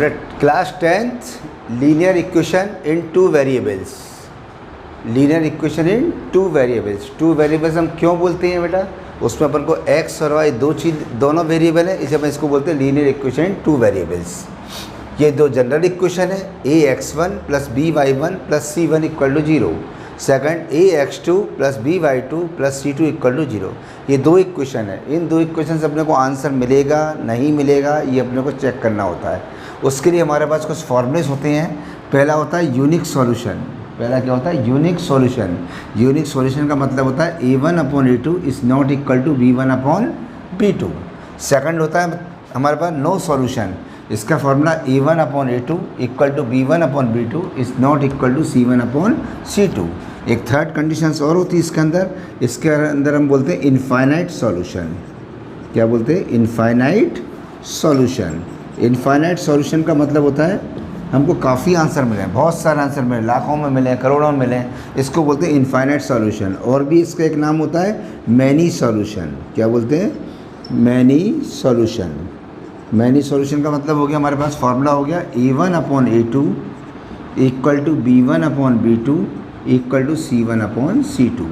बेटा class 10th linear equation in two variables, linear equation in two variables. Two variables हम क्यों बोलते हैं बेटा, उसमें अपन को x और y दो चीज़ दोनों वेरिएबल है, इसे अपन इसको बोलते हैं linear equation in two variables. ये दो जनरल इक्वेशन है, ax1 plus by1 plus c1 equal to 0, second ax2 plus by2 plus c2 equal to 0। ये दो इक्वेशन है, इन दो इक्वेशन से अपने को आंसर मिलेगा नहीं मिलेगा ये अपने को चेक करना होता है। उसके लिए हमारे पास कुछ फॉर्मूलेस होते हैं। पहला होता है यूनिक सॉल्यूशन। पहला क्या होता है, यूनिक सॉल्यूशन। यूनिक सॉल्यूशन का मतलब होता है a1/a2 is not equal to b1/b2। Second होता है हमारे पास नो सॉल्यूशन। इसका formula a1/a2 equal to b1/b2 is not equal to c1/c2। एक थर्ड कंडीशंस और होती है इसके अंदर, इसके अंदर हम बोलते हैं इनफाइनाइट सॉल्यूशन। क्या बोलते हैं, इनफाइनाइट सॉल्यूशन। इनफाइनाइट सॉल्यूशन का मतलब होता है हमको काफ़ी आंसर मिले, बहुत सारे आंसर मिले, लाखों में मिले, करोड़ों में मिले, इसको बोलते हैं इनफाइनाइट सॉल्यूशन। और भी इसका एक नाम होता है मैनी सॉल्यूशन। क्या बोलते हैं, मैनी सॉल्यूशन। मैनी सॉल्यूशन का मतलब हो गया हमारे पास फॉर्मूला हो गया a1/a2 equal to b1/b2 equal to c1/c2।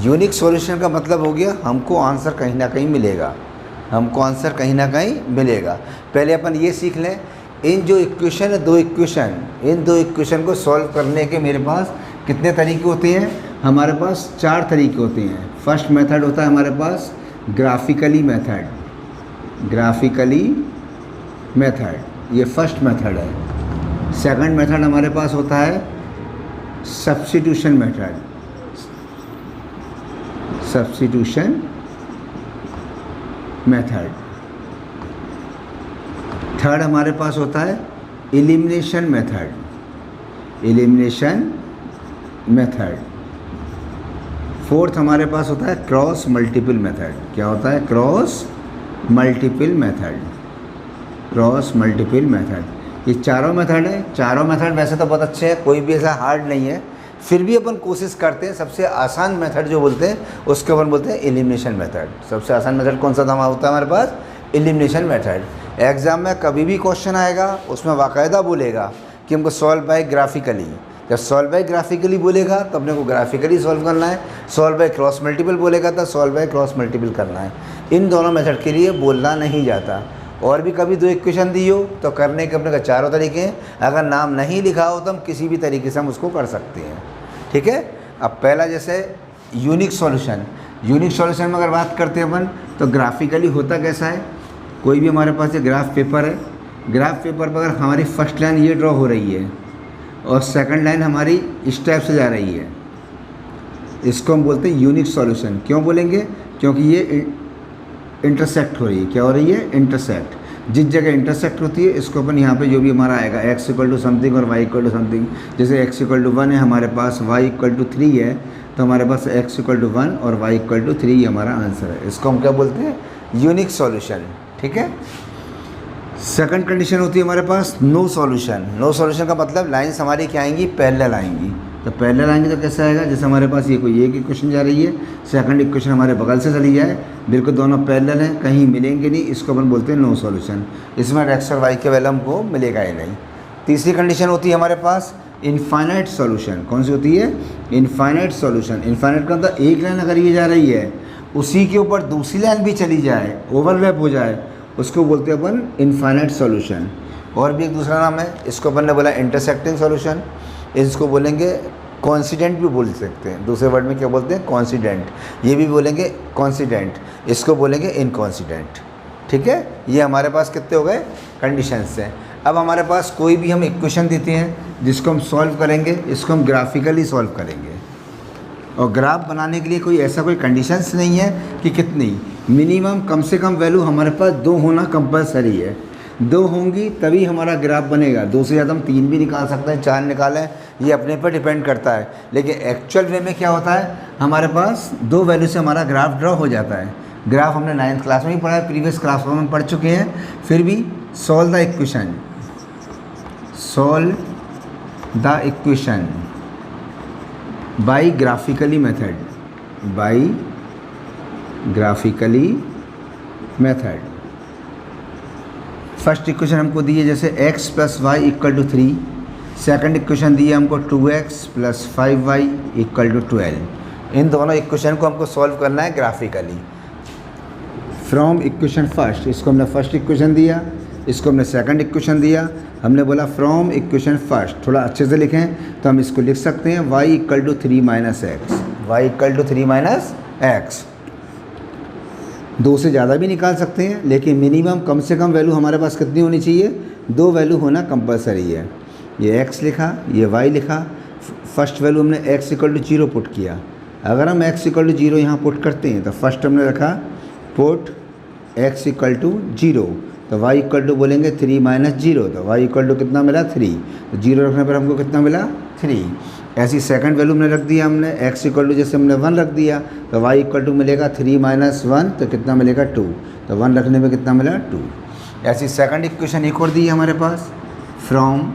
Unique solution का मतलब हो गया हमको आंसर कहीं ना कहीं मिलेगा, हमको आंसर कहीं ना कहीं मिलेगा। पहले अपन ये सीख लें, इन जो इक्वेशन है दो इक्वेशन, इन दो इक्वेशन को सॉल्व करने के मेरे पास कितने तरीके होते हैं, हमारे पास 4 तरीके होते हैं। फर्स्ट मेथड होता है हमारे पास ग्राफिकली मेथड, ग्राफिकली मेथड, ये फर्स्ट मेथड है। सेकंड मेथड हमारे पास होता है substitution method, substitution method. Third हमारे पास होता है elimination method, elimination method. Fourth हमारे पास होता है क्रॉस मल्टीपल मेथड। क्या होता है, cross multiple method, cross multiple method. ये चारों मेथड है। चारों मेथड वैसे तो बहुत अच्छे हैं, कोई भी ऐसा हार्ड नहीं है, फिर भी अपन कोशिश करते हैं सबसे आसान मेथड जो बोलते हैं उसको अपन बोलते हैं एलिमिनेशन मेथड। सबसे आसान मेथड कौन सा होता है हमारे पास, एलिमिनेशन मेथड। एग्ज़ाम में कभी भी क्वेश्चन आएगा उसमें बाकायदा बोलेगा कि हमको सॉल्व बाय ग्राफिकली। जब सॉल्व बाय ग्राफिकली बोलेगा तो अपने को ग्राफिकली सॉल्व करना है, सॉल्व बाय क्रॉस मल्टीपल बोलेगा तो सॉल्व बाय क्रॉस मल्टीपल करना है। इन दोनों मेथड के लिए बोलना नहीं जाता। और भी कभी दो इक्वेशन दी हो तो करने के अपने का चारों तरीके हैं। अगर नाम नहीं लिखा हो तो हम किसी भी तरीके से हम उसको कर सकते हैं, ठीक है। अब पहला जैसे यूनिक सॉल्यूशन, यूनिक सॉल्यूशन में अगर बात करते हैं अपन तो ग्राफिकली होता कैसा है, कोई भी हमारे पास ये ग्राफ पेपर है, ग्राफ पेपर पर अगर हमारी फर्स्ट लाइन ये ड्रॉ हो रही है और सेकंड लाइन हमारी इस टाइप से जा रही है, इसको हम बोलते हैं यूनिक सॉल्यूशन। क्यों बोलेंगे, क्योंकि ये इंटरसेक्ट हो रही है। क्या हो रही है, इंटरसेक्ट। जिस जगह इंटरसेक्ट होती है इसको अपन यहाँ पे जो भी हमारा आएगा x इक्वल टू समथिंग और y इक्वल टू समथिंग, जैसे x इक्वल टू 1 है हमारे पास, y इक्वल टू 3 है, तो हमारे पास x इक्वल टू 1 और y इक्वल टू 3 हमारा आंसर है। इसको हम क्या बोलते हैं, यूनिक सॉल्यूशन, ठीक है। सेकंड कंडीशन होती है हमारे पास नो सॉल्यूशन। नो सॉल्यूशन का मतलब लाइन्स हमारी क्या आएंगी, पैरेलल आएंगी। तो पैरेलल आएंगे तो कैसा आएगा, जैसे हमारे पास ये कोई एक इक्वेशन जा रही है, सेकंड इक्वेशन हमारे बगल से चली जाए, बिल्कुल दोनों पैरेलल हैं, कहीं मिलेंगे नहीं, इसको अपन बोलते हैं नो सॉल्यूशन। इसमें x और y के वैल्यू हमको मिलेगा ही नहीं। तीसरी कंडीशन होती है हमारे पास इनफाइनाइट सॉल्यूशन। कौन सी होती है, इनफाइनाइट सॉल्यूशन। इनफाइनाइट का मतलब एक लाइन अगर ये जा रही है उसी के ऊपर दूसरी लाइन भी चली जाए, ओवरलैप हो जाए, उसको बोलते हैं अपन इनफाइनाइट सॉल्यूशन। और भी एक दूसरा नाम है, इसको अपन ने बोला इंटरसेक्टिंग सॉल्यूशन, इसको बोलेंगे कॉन्सिडेंट भी बोल सकते हैं। दूसरे वर्ड में क्या बोलते हैं, कॉन्सिडेंट, ये भी बोलेंगे कॉन्सिडेंट, इसको बोलेंगे इनकॉन्सिडेंट, ठीक है। ये हमारे पास कितने हो गए, कंडीशंस हैं। अब हमारे पास कोई भी हम इक्वेशन देते हैं जिसको हम सॉल्व करेंगे, इसको हम ग्राफिकली सॉल्व करेंगे। और ग्राफ बनाने के लिए कोई ऐसा कोई कंडीशंस नहीं है कि कितनी, मिनिमम कम से कम वैल्यू हमारे पास 2 होना कंपलसरी है। 2 होंगी तभी हमारा ग्राफ बनेगा। 2 से ज़्यादा हम 3 भी निकाल सकते हैं, 4 निकालें, ये अपने पर डिपेंड करता है। लेकिन एक्चुअल वे में क्या होता है, हमारे पास 2 वैल्यू से हमारा ग्राफ ड्रॉ हो जाता है। ग्राफ हमने 9th क्लास में ही पढ़ा है, प्रीवियस क्लास में हम पढ़ चुके हैं। फिर भी solve the equation, solve the equation by graphically method, by graphically method. First equation हमको दी है जैसे x plus Y equal to 3, second equation दी है हमको 2x plus 5y equal to 12। इन दोनों इक्वेशन को हमको सॉल्व करना है ग्राफिकली फ्रॉम इक्वेशन फर्स्ट। इसको हमने फर्स्ट इक्वेशन दिया, इसको हमने सेकंड इक्वेशन दिया, हमने बोला फ्रॉम इक्वेशन फर्स्ट। थोड़ा अच्छे से लिखें तो हम इसको लिख सकते हैं y equal to 3 minus x, y equal to 3 minus x. दो से ज़्यादा भी निकाल सकते हैं, लेकिन मिनिमम कम से कम वैल्यू हमारे पास कितनी होनी चाहिए, 2 वैल्यू होना कंपलसरी है। ये x लिखा, ये y लिखा, फर्स्ट वैल्यू हमने x इक्वल टू 0 पुट किया। अगर हम x इक्वल टू 0 यहाँ पुट करते हैं तो फर्स्ट हमने रखा पुट x इक्वल टू 0, तो y इक्वल टू बोलेंगे 3 माइनस 0, तो y इक्वल टू कितना मिला 3, तो 0 रखने पर हमको कितना मिला 3। ऐसी सेकंड वैल्यू हमने रख दिया, हमने x इक्वल टू जैसे हमने 1 रख दिया तो y इक्वल टू मिलेगा 3 माइनस 1, तो कितना मिलेगा 2, तो 1 रखने में कितना मिला 2। ऐसी सेकंड इक्वेशन एक और दी है हमारे पास फ्रॉम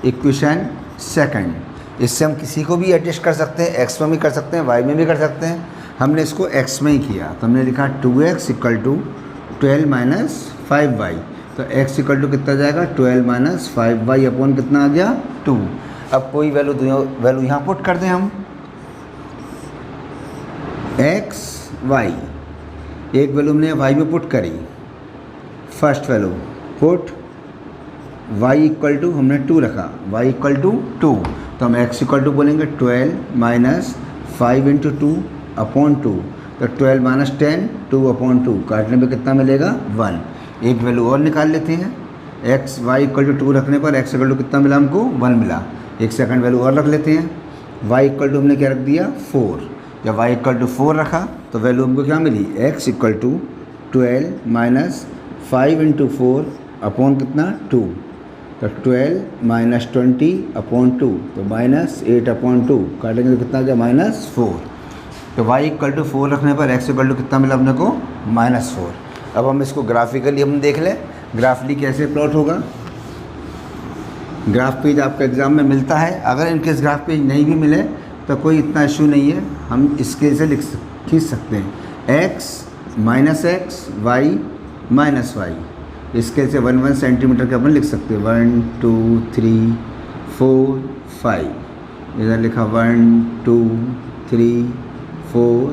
इक्वेशन सेकंड। इससे हम किसी को भी एडजस्ट कर सकते हैं, x में भी कर सकते हैं, y में भी कर सकते हैं। हमने इसको x में ही किया तो हमने लिखा 2x equal to 12 minus 5y, तो x इक्वल टू कितना जाएगा 12 माइनस 5y अपॉन कितना आ गया 2। अब कोई वैल्यू यहाँ पुट कर दें हम x y, एक वैल्यू हमने y में पुट करी, first value put y equal to हमने 2 रखा, y इक्वल टू 2, तो हम x इक्वल टू बोलेंगे 12 माइनस 5 इंटू 2 अपॉन 2, तो 12 माइनस 10 2 अपॉन 2, काटने पे कितना मिलेगा 1। एक वैल्यू और निकाल लेते हैं, x y इक्वल टू 2 रखने पर x इक्वल टू कितना मिला हमको 1 मिला। एक सेकंड वैल्यू और रख लेते हैं, y इक्वल टू हमने क्या रख दिया 4, जब y इक्वल टू 4 रखा तो वैल्यू हमको क्या मिली x equal to 12 minus 5 into 4 upon कितना 2, तो 12 माइनस 20 अपॉन 2, तो माइनस 8 अपॉन 2, काटेंगे तो कितना आ गया -4। तो y इक्वल टू 4 रखने पर x इक्वल टू कितना मिला अपने को -4। अब हम इसको ग्राफिकली हम देख लें, ग्राफली कैसे प्लॉट होगा। ग्राफ पेज आपका एग्ज़ाम में मिलता है, अगर इनकेस ग्राफ पेज नहीं भी मिले तो कोई इतना इशू नहीं है, हम इसके से खींच सकते हैं x minus x y minus y, इसके से 1 सेंटीमीटर के अपन लिख सकते हैं 1 2 3 4 5, इधर लिखा 1 2 3 4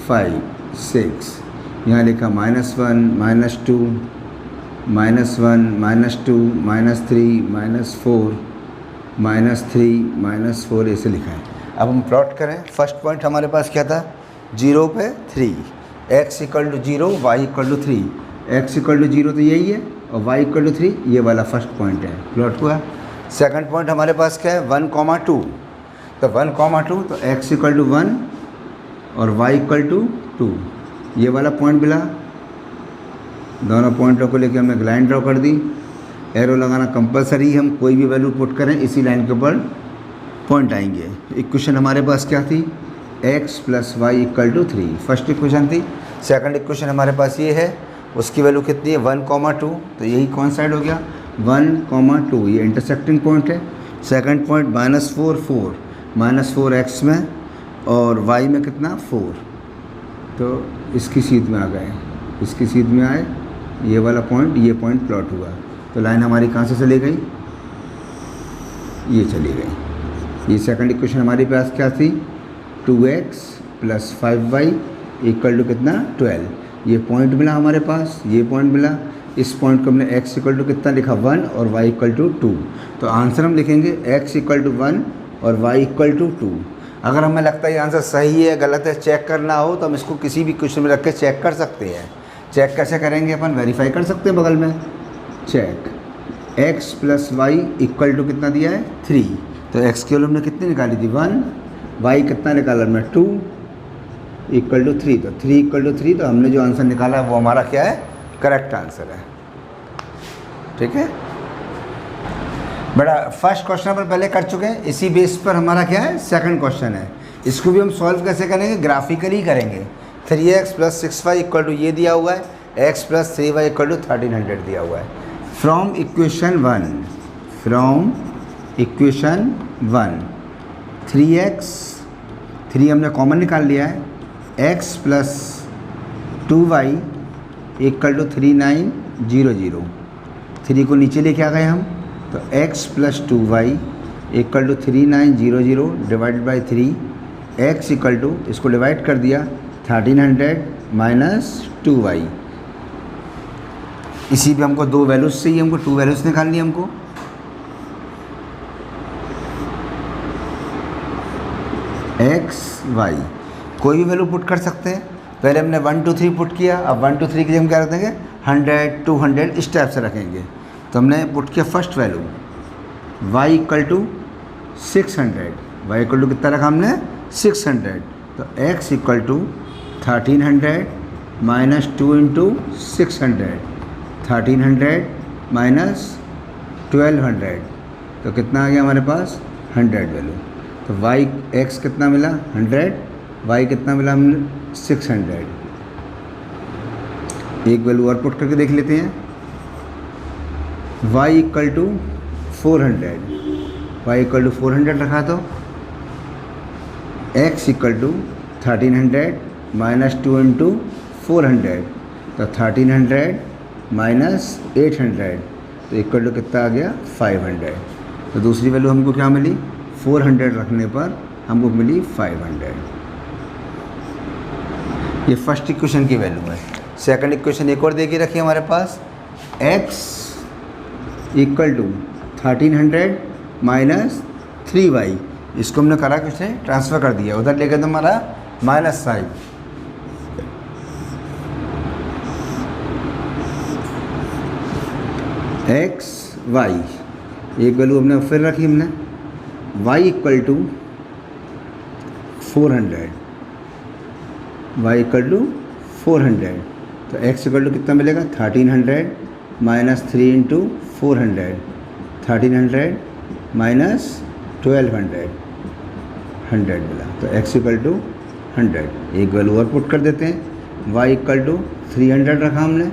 5 6, यहाँ लिखा -1 -2 -1 -2 -3 -4 -3 -4 ऐसे लिखा है। अब हम प्लॉट करें, फर्स्ट पॉइंट हमारे पास क्या था 0 पे 3, x equal to 0 y equal to 3, x equal to 0 तो यही है और y इक्वल टू 3 ये वाला फर्स्ट पॉइंट है, प्लॉट हुआ। सेकंड पॉइंट हमारे पास क्या है 1, 2, तो 1, 2 तो x इक्वल टू 1 और y इक्वल टू 2, ये वाला पॉइंट मिला। दोनों पॉइंटों को लेकर हमने लाइन ड्रॉ कर दी, एरो लगाना कंपलसरी, हम कोई भी वैल्यू पुट करें इसी लाइन के ऊपर पॉइंट आएंगे। इक्वेशन हमारे पास क्या थी x plus Y equal to 3, first equation थी। सेकंड इक्वेशन हमारे पास ये है, उसकी वैल्यू कितनी है 1, 2, तो यही कौन साइड हो गया 1, 2, ये इंटरसेक्टिंग पॉइंट है। सेकंड पॉइंट -4 x में और y में कितना 4, तो इसकी सीध में आ गए, इसकी सीध में आए, ये वाला पॉइंट, ये पॉइंट प्लॉट हुआ। तो लाइन हमारी कहाँ से चली गई, ये चली गई। ये सेकंड इक्वेशन हमारे पास क्या थी 2x plus 5y equal to कितना 12, ये पॉइंट मिला हमारे पास, ये पॉइंट मिला। इस पॉइंट को हमने x इक्वल टू कितना लिखा 1 और y इक्वल टू 2, तो आंसर हम लिखेंगे x इक्वल टू 1 और y इक्वल टू 2। अगर हमें लगता है ये आंसर सही है गलत है चेक करना हो तो हम इसको किसी भी क्वेश्चन में रख के चेक कर सकते हैं। चेक कैसे करेंगे अपन, वेरीफाई कर सकते हैं बगल में, check x plus Y equal to कितना दिया है 3, तो x की वैल्यू हमने कितनी निकाली थी 1, y कितना निकाला हमने 2 इक्वल टू 3, तो 3 इक्वल टू 3, तो हमने जो आंसर निकाला है वो हमारा क्या है करेक्ट आंसर है। ठीक है बेटा, फर्स्ट क्वेश्चन पर पहले कर चुके हैं, इसी बेस पर हमारा क्या है सेकंड क्वेश्चन है। इसको भी हम सॉल्व कैसे करेंगे, ग्राफिकली करेंगे। 3x plus 6y equal to ये दिया हुआ है, x plus 3y equal to 1300 दिया हुआ है। फ्रॉम इक्वेशन 1 3x 3 हमने कॉमन निकाल लिया है, x plus 2y equal to 3900, 3 को नीचे लेके आ गए हम, तो x + 2y = 3900 divided by 3, x = इसको डिवाइड कर दिया 1300 - 2y। इसी पे हमको 2 वैल्यूज़ चाहिए, हमको 2 वैल्यूज़ निकालनी है हमको। x y कोई भी वैल्यू पुट कर सकते हैं। पहले हमने 1 2 3 पुट किया, अब 1 2 3 के लिए हम क्या रख देंगे 100 200 इस टाइप से रखेंगे। तो हमने पुट किया फर्स्ट वैल्यू y = 600, y = कितना रखा हमने 600, तो x = 1300 - 2 × 600, 1300 - 1200, तो कितना आ गया हमारे पास 100 वैल्यू। तो x कितना मिला 100, y कितना मिला हमने 600। एक वैल्यू और पुट करके देख लेते हैं, y = 400, y = 400 रखा, तो x = 1300 - 2 × 400, तो 1300 - 800, तो इक्वल टू कितना आ गया 500। तो दूसरी वैल्यू हमको क्या मिली 400 रखने पर हमको मिली 500। ये फर्स्ट इक्वेशन की वैल्यू है। सेकंड इक्वेशन एक और दे के रखी हमारे पास, x = 1300 - 3y, इसको हमने करा किसने ट्रांसफ़र कर दिया, उधर लेकर तो हमारा माइनस साइन। x y एक वैल्यू हमने फिर रखी, हमने y = 400, y = 400, तो x = कितना मिलेगा 1300 - 3 × 400, 1300 - 1200, 100 मिला, तो x = 100। एक वैल्यू और पुट कर देते हैं, y = 300 रखा हमने,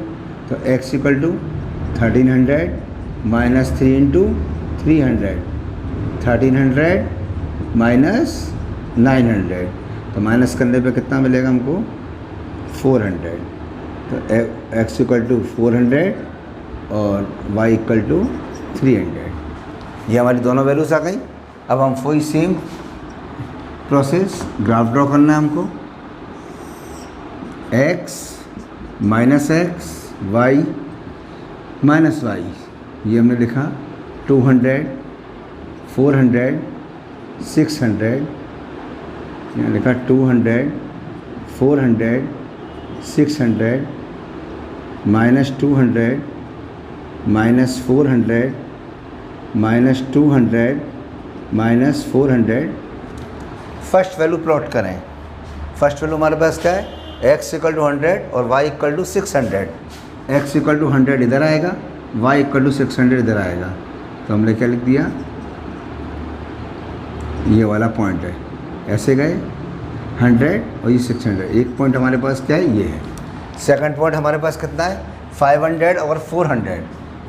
तो x = 1300 - 3 × 300, 1300 - 900, तो माइनस करने पे कितना मिलेगा हमको 400, तो x = 400 और y = 300। ये हमारी दोनों वैल्यूज़ आ गई। अब हम वही सेम प्रोसेस ग्राफ ड्रॉ करना है हमको, x - x y - y, ये हमने लिखा 200 400 600, यहाँ लिखा 200 400 600 -200 -400 -200 -400। फर्स्ट वैल्यू प्लॉट करें। फर्स्ट वैल्यू हमारे पास क्या है, x = 100 और y = 600। x = 100 इधर आएगा, y = 600 इधर आएगा, तो हमने क्या लिख दिया, ये वाला पॉइंट है, ऐसे गए 100 और ये 600, एक पॉइंट हमारे पास क्या है, ये है। सेकंड पॉइंट हमारे पास कितना है 500 और 400,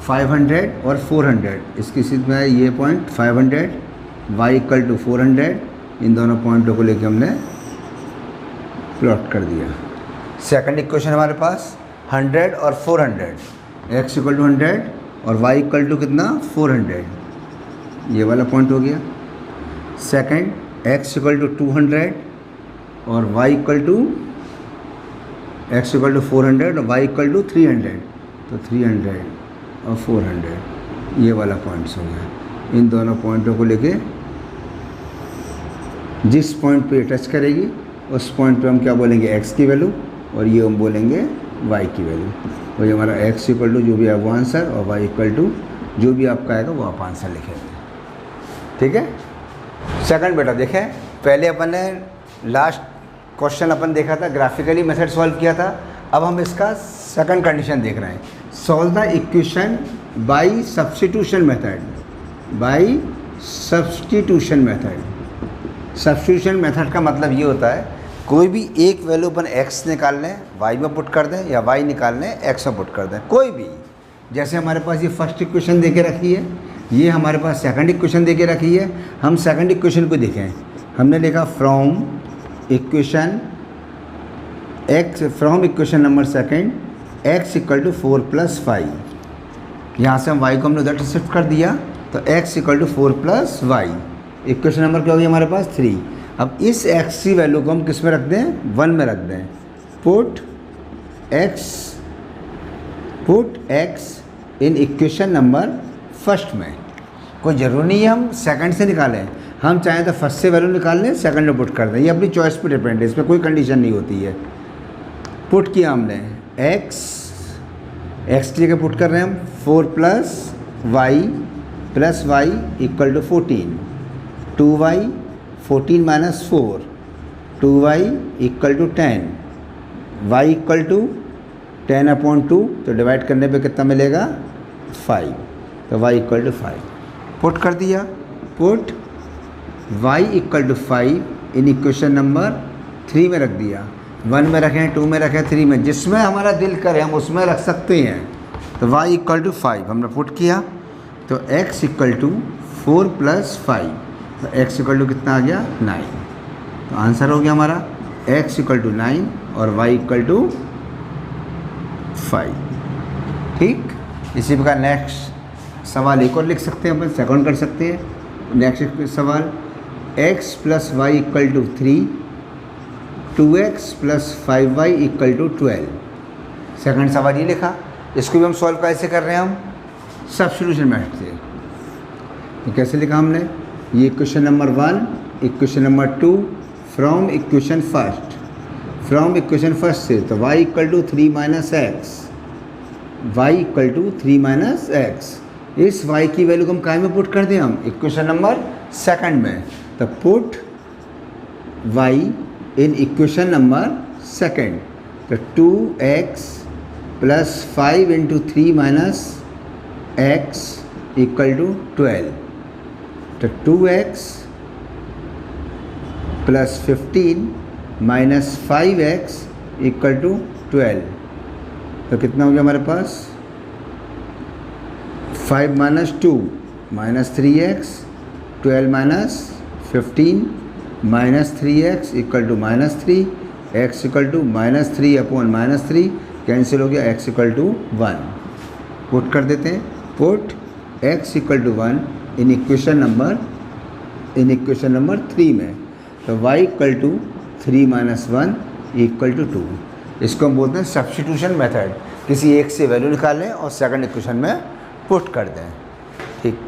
500 और 400, इसकी स्थिति में है ये पॉइंट 500, y = 400, इन दोनों पॉइंटों को लेके हमने प्लॉट कर दिया। सेकंड इक्वेशन हमारे पास 100 और 400, x = 100 और y = कितना 400, ये वाला पॉइंट हो गया। सेकंड x = 200 और y = x = 400 और y = 300, तो 300 और 400, ये वाला पॉइंट्स हो गया। इन दोनों पॉइंटों को लेके जिस पॉइंट पे टच करेगी उस पॉइंट पे हम क्या बोलेंगे x की वैल्यू, और ये हम बोलेंगे y की वैल्यू। तो ये हमारा x = जो भी है वो आंसर, और y = जो भी आपका आएगा वो आप आंसर लिखेंगे। ठीक है। सेकंड बेटा देखें, पहले अपन ने लास्ट क्वेश्चन अपन देखा था, ग्राफिकली मेथड सॉल्व किया था। अब हम इसका सेकंड कंडीशन देख रहे हैं, solve the equation by substitution method, by substitution method. Substitution method का मतलब ये होता है कोई भी एक वैल्यू अपन x निकाल लें y में पुट कर दें, या y निकाल लें x में पुट कर दें, कोई भी। जैसे हमारे पास ये फर्स्ट इक्वेशन दे के रखी है, ये हमारे पास सेकंड इक्वेशन दे के रखी है। हम सेकंड इक्वेशन को देखें, हमने लिखा from equation number second x = 4 + 5, यहाँ से हम y को हमने उधर शिफ्ट कर दिया, तो x equal to 4 plus y. Equation number क्या होगी हमारे पास 3। अब इस x की वैल्यू को हम किस में रख दें, 1 में रख दें। पुट x इन इक्वेशन नंबर फर्स्ट में। कोई ज़रूरी नहीं है हम सेकंड से निकालें, हम चाहें तो फर्स्ट से वैल्यू निकाल लें, सेकंड में पुट कर दें, ये अपनी चॉइस पे डिपेंड है, इसमें कोई कंडीशन नहीं होती है। पुट किया हमने x की जगह पुट कर रहे हैं हम 4 plus Y equal to 14, 2y 14 minus 4, 2y equal to 10, y equal to 10/2, तो डिवाइड करने पे कितना मिलेगा 5, तो y इक्वल टू 5 पुट कर दिया। Put y equal to 5 in equation number 3 में रख दिया, 1 में रखें, 2 में रखें, 3 में, जिसमें हमारा दिल करे हम उसमें रख सकते हैं। तो y इक्वल टू 5 हमने पुट किया, तो x इक्वल टू 4 प्लस 5, तो x इक्वल टू कितना आ गया 9। तो आंसर हो गया हमारा x इक्वल टू 9 और y इक्वल टू 5। ठीक, इसी प्रकार नेक्स्ट सवाल एक और लिख सकते हैं अपन, सेकंड कर सकते हैं। नेक्स्ट सवाल x plus Y equal to 3, 2x plus 5y equal to 12। Second सवाल ये लिखा, इसको भी हम सॉल्व कैसे कर रहे हैं, हम सब्स्टिट्यूशन मेथड से। तो कैसे लिखा हमने, ये equation number 1, equation number 2 from equation first, from equation first से, तो y equal to 3 minus x, y equal to 3 minus x. इस y की वैल्यू को हम काय में पुट कर दें, हम इक्वेशन नंबर सेकंड में। तो put y in equation number second, तो 2x plus 5 into 3 minus x equal to 12, तो 2x plus 15 minus 5x equal to 12, तो कितना हो गया हमारे पास 5 minus 2 minus 3x, 12 minus 15 minus 3x equal to minus 3, x equal to minus 3 upon minus 3 cancel हो गया, x इक्वल टू 1 पुट कर देते हैं। Put x equal to 1 in equation number 3 में, तो y equal to 3 minus 1 equal to 2। इसको हम बोलते हैं सब्स्टिट्यूशन मेथड, किसी एक से वैल्यू निकालें और सेकंड इक्वेशन में पुट कर दें। ठीक।